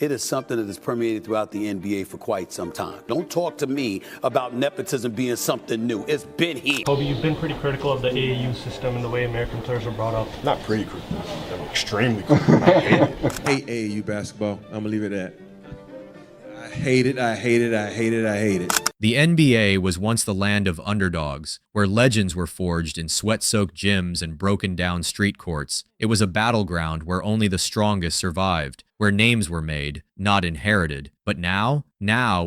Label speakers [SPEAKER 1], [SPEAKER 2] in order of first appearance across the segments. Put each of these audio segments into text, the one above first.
[SPEAKER 1] It is something that has permeated throughout the NBA for quite some time. Don't talk to me about nepotism being something new. It's been here.
[SPEAKER 2] Kobe, you've been pretty critical of the AAU system and the way American players are brought up.
[SPEAKER 3] Not pretty critical. I'm extremely critical. I hate it.
[SPEAKER 4] I hate AAU basketball. I'm gonna leave it at that. I hate it, I hate it, I hate it, I hate it.
[SPEAKER 5] The NBA was once the land of underdogs, where legends were forged in sweat-soaked gyms and broken-down street courts. It was a battleground where only the strongest survived, where names were made, not inherited. But now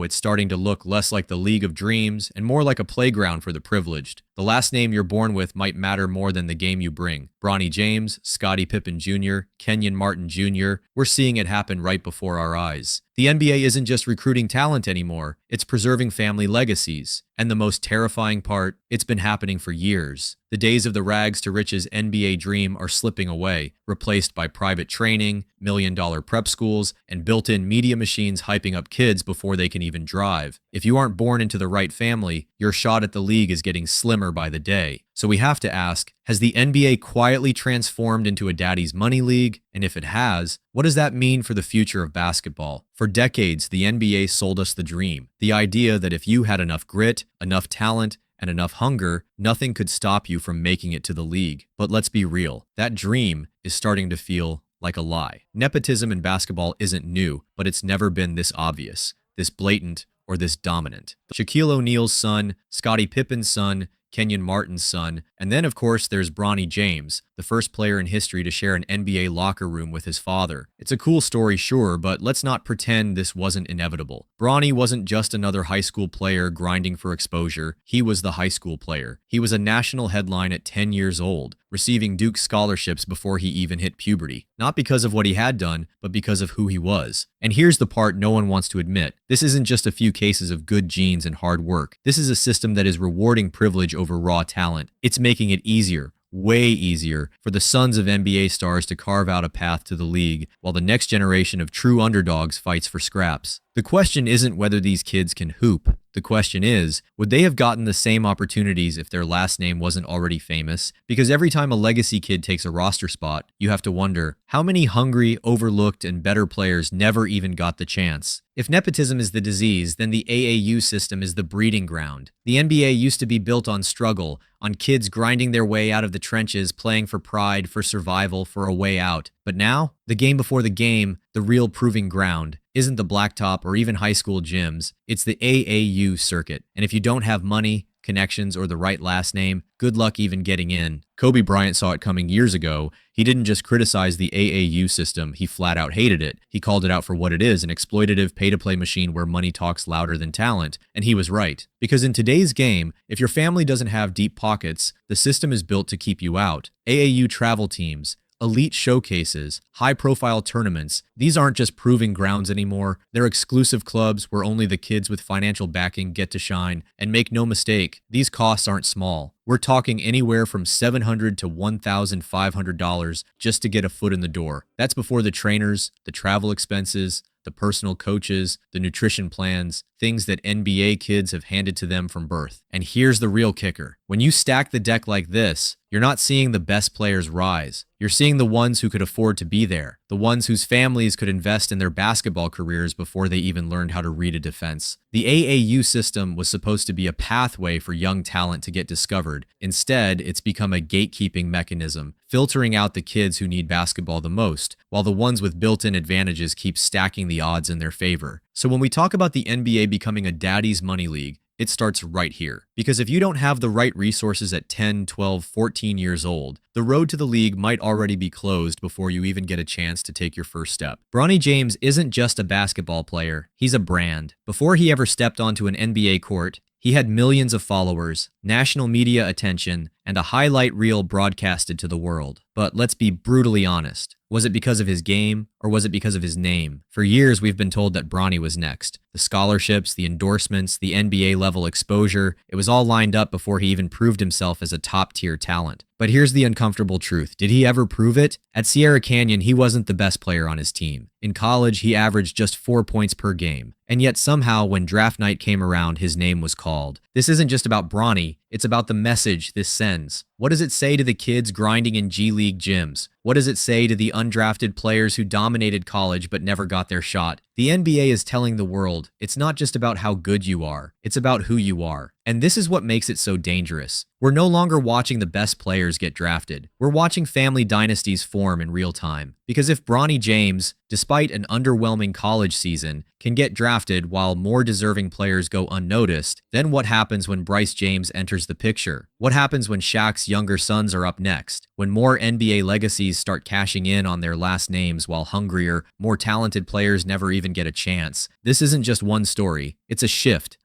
[SPEAKER 5] it's starting to look less like the League of Dreams and more like a playground for the privileged. The last name you're born with might matter more than the game you bring. Bronny James, Scottie Pippen Jr., Kenyon Martin Jr., we're seeing it happen right before our eyes. The NBA isn't just recruiting talent anymore, it's preserving family legacies. And the most terrifying part, it's been happening for years. The days of the rags to riches NBA dream are slipping away, replaced by private training, million-dollar prep schools, and built-in media machines hyping up kids before they can even drive. If you aren't born into the right family, your shot at the league is getting slimmer by the day. So we have to ask, has the NBA quietly transformed into a daddy's money league? And if it has, what does that mean for the future of basketball? For decades, the NBA sold us the dream, the idea that if you had enough grit, enough talent, and enough hunger, nothing could stop you from making it to the league. But let's be real, that dream is starting to feel like a lie. Nepotism in basketball isn't new, but it's never been this obvious, this blatant, or this dominant. Shaquille O'Neal's son, Scottie Pippen's son, Kenyon Martin's son, and then of course there's Bronny James, the first player in history to share an NBA locker room with his father. It's a cool story, sure, but let's not pretend this wasn't inevitable. Bronny wasn't just another high school player grinding for exposure, he was the high school player. He was a national headline at 10 years old, receiving Duke scholarships before he even hit puberty. Not because of what he had done, but because of who he was. And here's the part no one wants to admit. This isn't just a few cases of good genes and hard work. This is a system that is rewarding privilege over raw talent. It's making it easier, way easier, for the sons of NBA stars to carve out a path to the league, while the next generation of true underdogs fights for scraps. The question isn't whether these kids can hoop. The question is, would they have gotten the same opportunities if their last name wasn't already famous? Because every time a legacy kid takes a roster spot, you have to wonder, how many hungry, overlooked, and better players never even got the chance? If nepotism is the disease, then the AAU system is the breeding ground. The NBA used to be built on struggle, on kids grinding their way out of the trenches, playing for pride, for survival, for a way out. But now, the game before the game, the real proving ground, isn't the blacktop or even high school gyms, it's the AAU circuit. And if you don't have money, connections, or the right last name, good luck even getting in. Kobe Bryant saw it coming years ago. He didn't just criticize the AAU system, he flat out hated it. He called it out for what it is, an exploitative pay-to-play machine where money talks louder than talent. And he was right. Because in today's game, if your family doesn't have deep pockets, the system is built to keep you out. AAU travel teams, elite showcases, high-profile tournaments, these aren't just proving grounds anymore. They're exclusive clubs where only the kids with financial backing get to shine. And make no mistake, these costs aren't small. We're talking anywhere from $700 to $1,500 just to get a foot in the door. That's before the trainers, the travel expenses, the personal coaches, the nutrition plans, things that NBA kids have handed to them from birth. And here's the real kicker. When you stack the deck like this, you're not seeing the best players rise. You're seeing the ones who could afford to be there, the ones whose families could invest in their basketball careers before they even learned how to read a defense. The AAU system was supposed to be a pathway for young talent to get discovered. Instead, it's become a gatekeeping mechanism, filtering out the kids who need basketball the most, while the ones with built-in advantages keep stacking the odds in their favor. So when we talk about the NBA becoming a daddy's money league, it starts right here. Because if you don't have the right resources at 10, 12, 14 years old, the road to the league might already be closed before you even get a chance to take your first step. Bronny James isn't just a basketball player, he's a brand. Before he ever stepped onto an NBA court, he had millions of followers, national media attention, and a highlight reel broadcasted to the world. But let's be brutally honest. Was it because of his game, or was it because of his name? For years, we've been told that Bronny was next. The scholarships, the endorsements, the NBA-level exposure, it was all lined up before he even proved himself as a top-tier talent. But here's the uncomfortable truth. Did he ever prove it? At Sierra Canyon, he wasn't the best player on his team. In college, he averaged just 4 points per game. And yet somehow, when draft night came around, his name was called. This isn't just about Bronny, It's about the message this sends. What does it say to the kids grinding in G League gyms? What does it say to the undrafted players who dominated college but never got their shot? The NBA is telling the world, it's not just about how good you are, it's about who you are. And this is what makes it so dangerous. We're no longer watching the best players get drafted. We're watching family dynasties form in real time. Because if Bronny James, despite an underwhelming college season, can get drafted while more deserving players go unnoticed, then what happens when Bryce James enters the picture? What happens when Shaq's younger sons are up next? When more NBA legacies start cashing in on their last names while hungrier, more talented players never even get a chance? This isn't just one story. It's a shift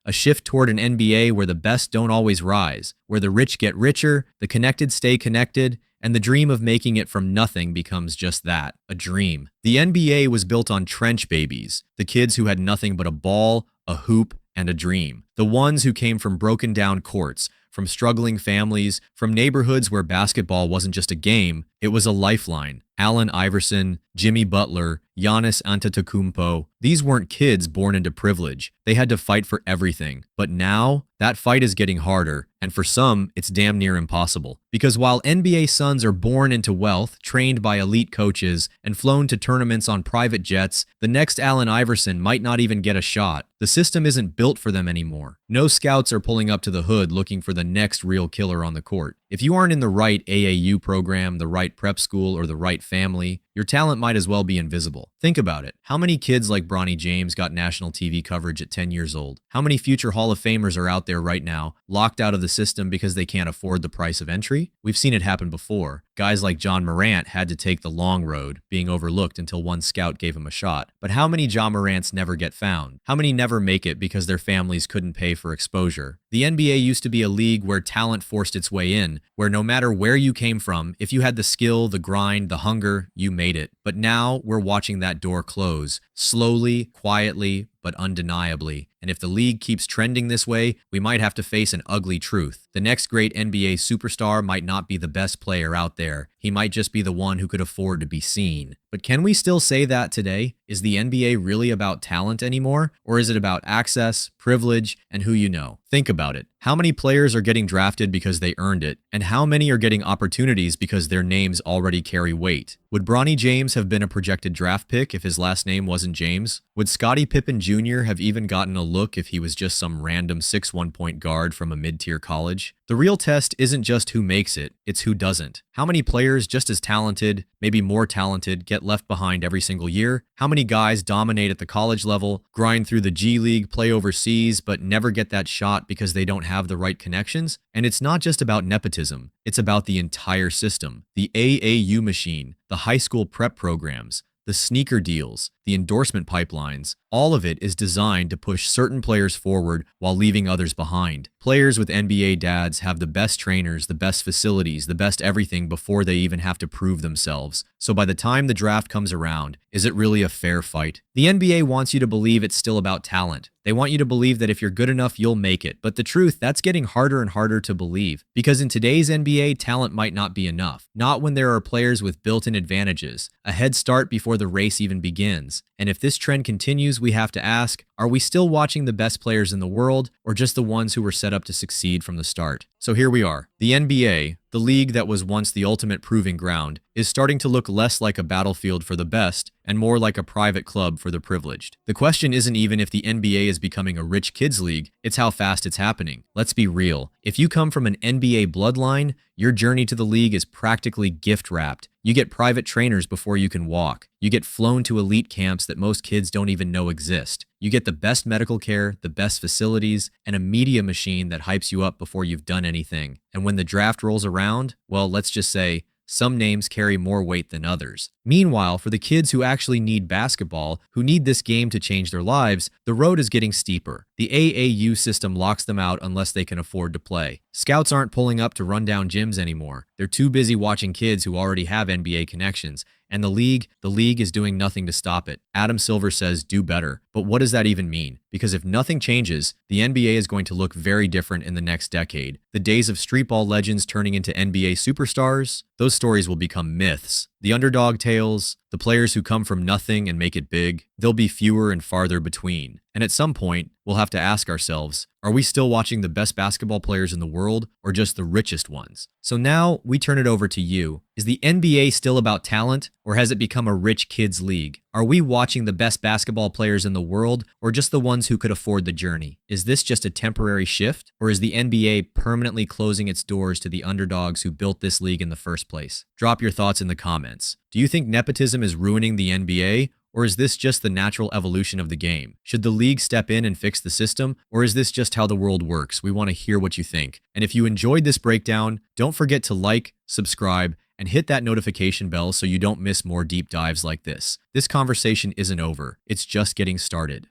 [SPEAKER 5] toward an NBA where the best don't always rise, where the rich get richer, the connected stay connected, and the dream of making it from nothing becomes just that, a dream. The NBA was built on trench babies, the kids who had nothing but a ball, a hoop, and a dream. The ones who came from broken down courts, from struggling families, from neighborhoods where basketball wasn't just a game, it was a lifeline. Allen Iverson, Jimmy Butler, Giannis Antetokounmpo, these weren't kids born into privilege. They had to fight for everything. But now, that fight is getting harder, and for some, it's damn near impossible. Because while NBA sons are born into wealth, trained by elite coaches, and flown to tournaments on private jets, the next Allen Iverson might not even get a shot. The system isn't built for them anymore. No scouts are pulling up to the hood looking for the next real killer on the court. If you aren't in the right AAU program, the right prep school, or the right family, your talent might as well be invisible. Think about it. How many kids like Bronny James got national TV coverage at 10 years old? How many future Hall of Famers are out there right now, locked out of the system because they can't afford the price of entry? We've seen it happen before. Guys like John Morant had to take the long road, being overlooked until one scout gave him a shot. But how many John Morants never get found? How many never make it because their families couldn't pay for exposure? The NBA used to be a league where talent forced its way in, where no matter where you came from, if you had the skill, the grind, the hunger, you made it. But now we're watching that door close, slowly, quietly, but undeniably. And if the league keeps trending this way, we might have to face an ugly truth. The next great NBA superstar might not be the best player out there. He might just be the one who could afford to be seen. But can we still say that today? Is the NBA really about talent anymore? Or is it about access, privilege, and who you know? Think about it. How many players are getting drafted because they earned it? And how many are getting opportunities because their names already carry weight? Would Bronny James have been a projected draft pick if his last name wasn't James? Would Scottie Pippen Jr. have even gotten a look if he was just some random 6'1" point guard from a mid-tier college? The real test isn't just who makes it, it's who doesn't. How many players just as talented, maybe more talented, get left behind every single year? How many guys dominate at the college level, grind through the G League, play overseas, but never get that shot because they don't have the right connections? And it's not just about nepotism, it's about the entire system. The AAU machine, the high school prep programs, the sneaker deals, the endorsement pipelines, all of it is designed to push certain players forward while leaving others behind. Players with NBA dads have the best trainers, the best facilities, the best everything before they even have to prove themselves. So by the time the draft comes around, is it really a fair fight? The NBA wants you to believe it's still about talent. They want you to believe that if you're good enough, you'll make it. But the truth, that's getting harder and harder to believe. Because in today's NBA, talent might not be enough. Not when there are players with built-in advantages, a head start before the race even begins. And if this trend continues, we have to ask, are we still watching the best players in the world, or just the ones who were set up to succeed from the start? So here we are. The NBA, the league that was once the ultimate proving ground, is starting to look less like a battlefield for the best and more like a private club for the privileged. The question isn't even if the NBA is becoming a rich kids league, it's how fast it's happening. Let's be real. If you come from an NBA bloodline, your journey to the league is practically gift-wrapped. You get private trainers before you can walk. You get flown to elite camps that most kids don't even know exist. You get the best medical care, the best facilities, and a media machine that hypes you up before you've done anything. And when the draft rolls around, well, let's just say, some names carry more weight than others. Meanwhile, for the kids who actually need basketball, who need this game to change their lives, the road is getting steeper. The AAU system locks them out unless they can afford to play. Scouts aren't pulling up to rundown gyms anymore. They're too busy watching kids who already have NBA connections. And the league is doing nothing to stop it. Adam Silver says do better. But what does that even mean? because if nothing changes, the NBA is going to look very different in the next decade. The days of streetball legends turning into NBA superstars, those stories will become myths. The underdog tales, the players who come from nothing and make it big, they'll be fewer and farther between. And at some point, we'll have to ask ourselves, are we still watching the best basketball players in the world or just the richest ones? So now we turn it over to you. Is the NBA still about talent or has it become a rich kids league? Are we watching the best basketball players in the world or just the ones who could afford the journey? Is this just a temporary shift or is the NBA permanently closing its doors to the underdogs who built this league in the first place? Drop your thoughts in the comments. Do you think nepotism is ruining the NBA? Or is this just the natural evolution of the game? Should the league step in and fix the system? Or is this just how the world works? We want to hear what you think. And if you enjoyed this breakdown, don't forget to like, subscribe, and hit that notification bell so you don't miss more deep dives like this. This conversation isn't over. It's just getting started.